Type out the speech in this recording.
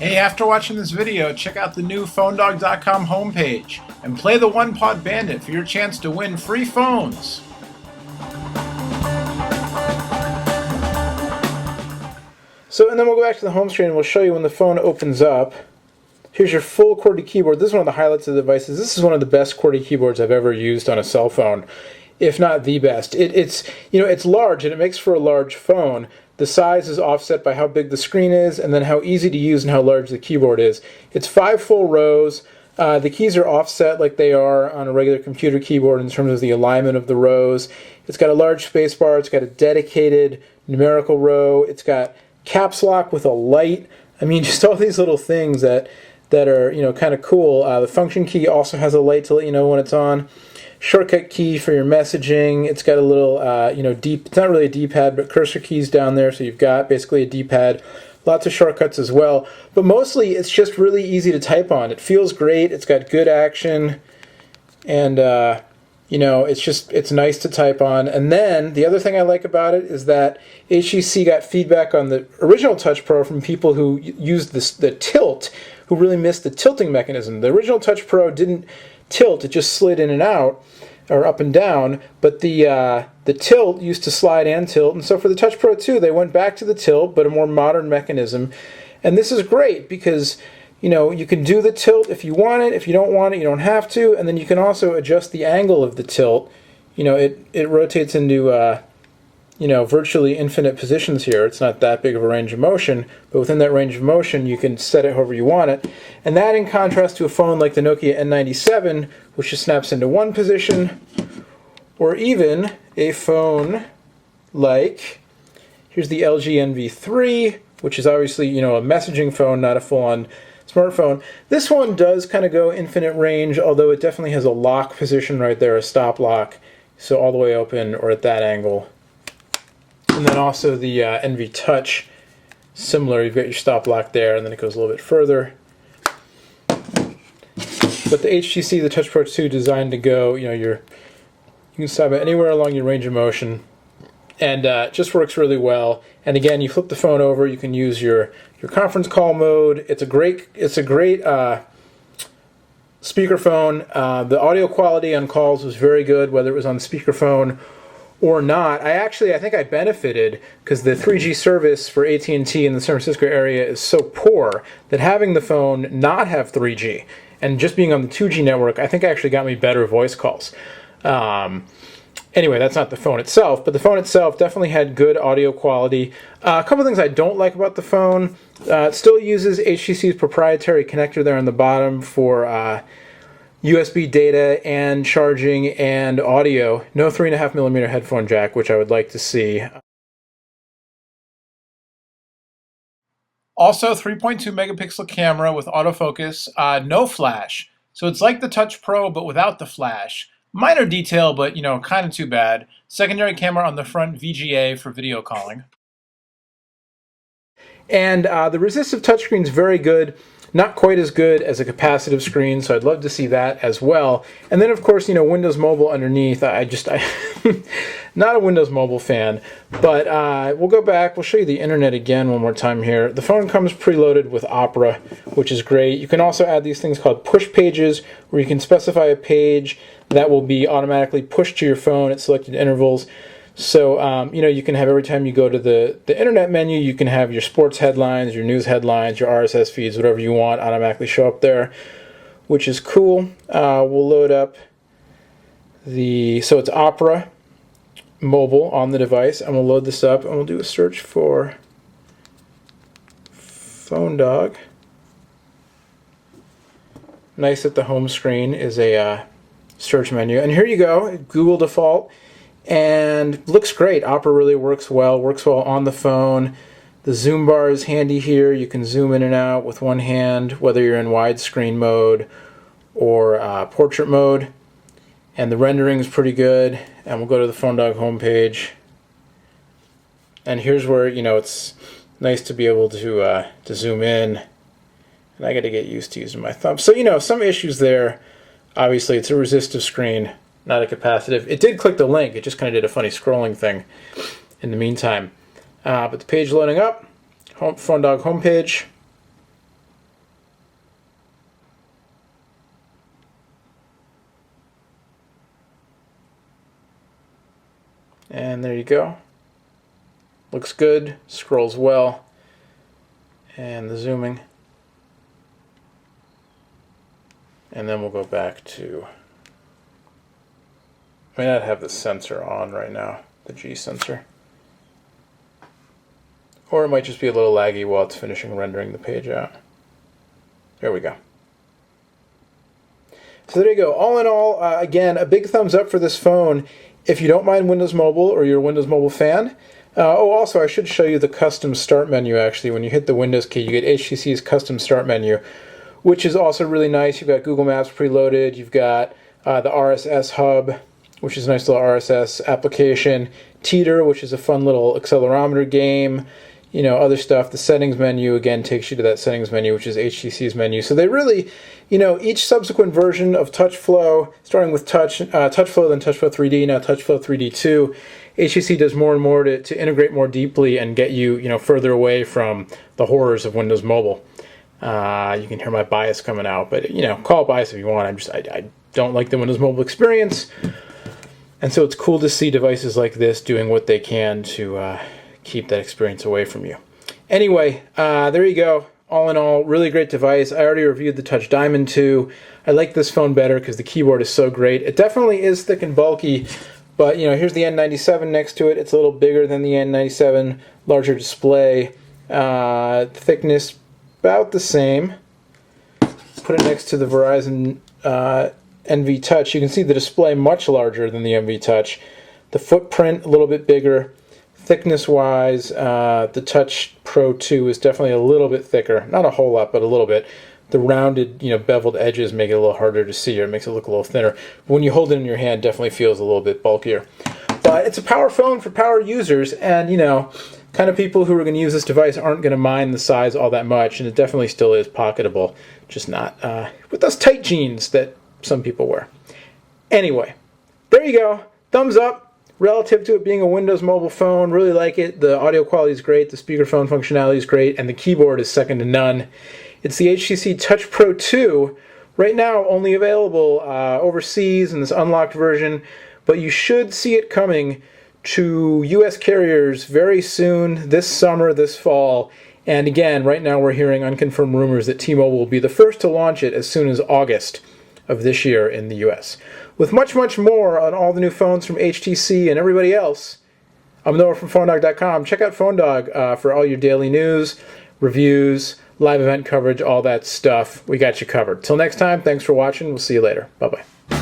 Hey, after watching this video, check out the new PhoneDog.com homepage and play the One Pod Bandit for your chance to win free phones. So, and then we'll go back to the home screen and we'll show you when the phone opens up. Here's your full QWERTY keyboard. This is one of the highlights of the devices. This is one of the best QWERTY keyboards I've ever used on a cell phone, if not the best. It's large and it makes for a large phone. The size is offset by how big the screen is and then how easy to use and how large the keyboard is. It's 5 full rows. The keys are offset like they are on a regular computer keyboard in terms of the alignment of the rows. It's got a large space bar. It's got a dedicated numerical row. It's got caps lock with a light. I mean, just all these little things that are kind of cool. The function key also has a light to let you know when it's on. Shortcut key for your messaging. It's got a little it's not really a D-pad, but cursor keys down there, so you've got basically a D-pad. Lots of shortcuts as well, but mostly it's just really easy to type on. It feels great. It's got good action, and it's nice to type on. And then the other thing I like about it is that HTC got feedback on the original Touch Pro from people who used the tilt, who really missed the tilting mechanism. The original Touch Pro didn't tilt; it just slid in and out, or up and down, but the tilt used to slide and tilt, and so for the Touch Pro 2 they went back to the tilt, but a more modern mechanism. And this is great because you can do the tilt if you want it. If you don't want it, you don't have to. And then you can also adjust the angle of the tilt. It rotates into virtually infinite positions here. It's not that big of a range of motion, but within that range of motion you can set it however you want it. And that, in contrast to a phone like the Nokia N97, which just snaps into one position, or even a phone like, here's the LG NV3, which is obviously a messaging phone, not a full-on smartphone. This one does kind of go infinite range, although it definitely has a lock position right there, a stop lock, so all the way open or at that angle. And then also the NV Touch, similar. You've got your stop lock there, and then it goes a little bit further. But the HTC, the Touch Pro 2, designed to go, you can stop it anywhere along your range of motion, and it just works really well. And again, you flip the phone over, you can use your conference call mode. It's a great speakerphone. The audio quality on calls was very good, whether it was on speakerphone or not. I think I benefited because the 3G service for AT&T in the San Francisco area is so poor that having the phone not have 3G and just being on the 2G network, I think actually got me better voice calls. Anyway, that's not the phone itself, but the phone itself definitely had good audio quality. A couple things I don't like about the phone. It still uses HTC's proprietary connector there on the bottom for USB data and charging and audio. No 3.5mm headphone jack, which I would like to see. Also, 3.2 megapixel camera with autofocus, no flash. So it's like the Touch Pro, but without the flash. Minor detail, but kind of too bad. Secondary camera on the front, VGA for video calling. And the resistive touchscreen is very good. Not quite as good as a capacitive screen, so I'd love to see that as well. And then, of course, Windows Mobile underneath. I'm not a Windows Mobile fan, but we'll go back. We'll show you the internet again one more time here. The phone comes preloaded with Opera, which is great. You can also add these things called push pages, where you can specify a page that will be automatically pushed to your phone at selected intervals. So, you can have, every time you go to the internet menu, you can have your sports headlines, your news headlines, your RSS feeds, whatever you want, automatically show up there, which is cool. We'll load up so it's Opera mobile on the device, and we'll load this up, and we'll do a search for PhoneDog. Nice that the home screen is a search menu. And here you go, Google default. And looks great. Opera really works well on the phone. The zoom bar is handy here. You can zoom in and out with one hand, whether you're in widescreen mode or portrait mode. And the rendering is pretty good. And we'll go to the PhoneDog homepage. And here's where it's nice to be able to zoom in. And I got to get used to using my thumb. So some issues there. Obviously, it's a resistive screen, not a capacitive. It did click the link. It just kind of did a funny scrolling thing in the meantime. But the page loading up. PhoneDog homepage. And there you go. Looks good, scrolls well. And the zooming. And then we'll go back to, I may not have the sensor on right now, the G sensor. Or it might just be a little laggy while it's finishing rendering the page out. There we go. So there you go. All in all, again, a big thumbs up for this phone if you don't mind Windows Mobile or you're a Windows Mobile fan. Also, I should show you the custom start menu, actually. When you hit the Windows key, you get HTC's custom start menu, which is also really nice. You've got Google Maps preloaded. You've got the RSS hub, which is a nice little RSS application. Teeter, which is a fun little accelerometer game. You know, other stuff. The settings menu, again, takes you to that settings menu, which is HTC's menu. So they really, you know, each subsequent version of TouchFlow, starting with TouchFlow, then TouchFlow 3D, now TouchFlow 3D 2, HTC does more and more to integrate more deeply and get you, you know, further away from the horrors of Windows Mobile. You can hear my bias coming out, but, you know, call it bias if you want. I don't like the Windows Mobile experience. And so it's cool to see devices like this doing what they can to keep that experience away from you. Anyway, there you go. All in all, really great device. I already reviewed the Touch Diamond 2. I like this phone better because the keyboard is so great. It definitely is thick and bulky, but you know, here's the N97 next to it. It's a little bigger than the N97, larger display. Thickness about the same. Put it next to the Verizon NV Touch. You can see the display much larger than the NV Touch. The footprint a little bit bigger. Thickness-wise, the Touch Pro 2 is definitely a little bit thicker. Not a whole lot, but a little bit. The rounded, you know, beveled edges make it a little harder to see, or it makes it look a little thinner. But when you hold it in your hand, it definitely feels a little bit bulkier. But it's a power phone for power users, and, you know, kind of people who are going to use this device aren't going to mind the size all that much, and it definitely still is pocketable, just not with those tight jeans that some people wear. Anyway, there you go. Thumbs up. Relative to it being a Windows Mobile phone, really like it. The audio quality is great, the speakerphone functionality is great, and the keyboard is second to none. It's the HTC Touch Pro 2, right now only available overseas in this unlocked version, but you should see it coming to US carriers very soon, this summer, this fall. And again, right now we're hearing unconfirmed rumors that T-Mobile will be the first to launch it as soon as August of this year in the US. With much, much more on all the new phones from HTC and everybody else, I'm Noah from PhoneDog.com. Check out PhoneDog for all your daily news, reviews, live event coverage, all that stuff. We got you covered. Till next time, thanks for watching. We'll see you later. Bye-bye.